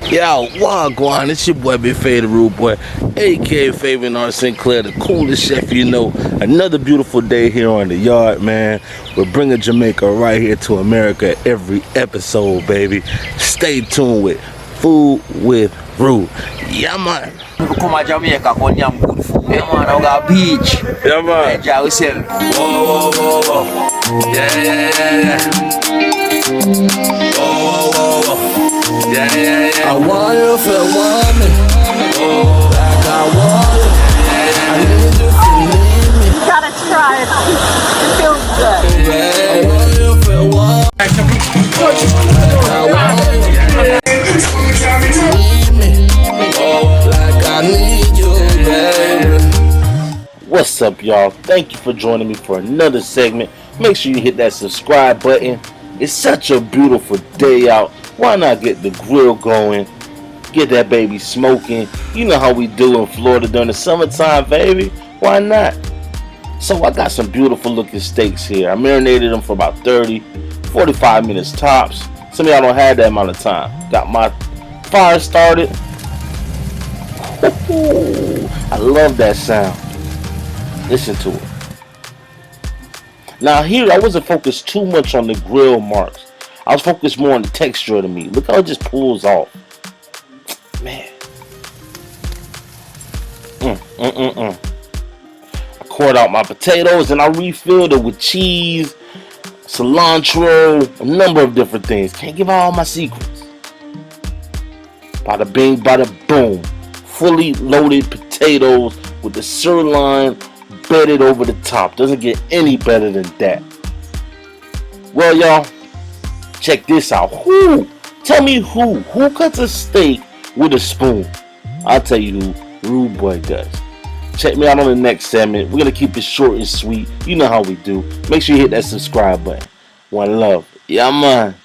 Yo, Wagwan, it's your boy Big Fade the Rude Boy, aka Fabian R Sinclair, the coolest chef you know. Another beautiful day here on the yard, man. We're bringing Jamaica right here to America every episode, baby. Stay tuned with Food with Rude. Yeah, man. People come to Jamaica, go nyam good food. Yeah, man, I got beach. Yeah, man. Enjoy yourself. Whoa, whoa, whoa, whoa. Yeah. Whoa, whoa, whoa. Yeah. I want you to want me, like I want you. I need you to need me. You gotta try it. It feels good. I want you to want me, like I want you. Need me, like I need you, baby. What's up, y'all? Thank you for joining me for another segment. Make sure you hit that subscribe button. It's such a beautiful day out. Why not get the grill going? Get that baby smoking. You know how we do in Florida during the summertime, baby. Why not? So I got some beautiful looking steaks here. I marinated them for about 30, 45 minutes tops. Some of y'all don't have that amount of time. Got my fire started. I love that sound. Listen to it. Now here, I wasn't focused too much on the grill marks. I was focused more on the texture of the meat. Look how it just pulls off. Man. I poured out my potatoes and I refilled it with cheese, cilantro, a number of different things. Can't give out all my secrets. Bada bing, bada boom. Fully loaded potatoes with the sirloin bedded over the top. Doesn't get any better than that. Well, y'all, check this out. Tell me who cuts a steak with a spoon? I'll tell you who. Rude Boy does. Check me out on the next segment. We're going to keep it short and sweet. You know how we do. Make sure you hit that subscribe button. One love. Yeah, man.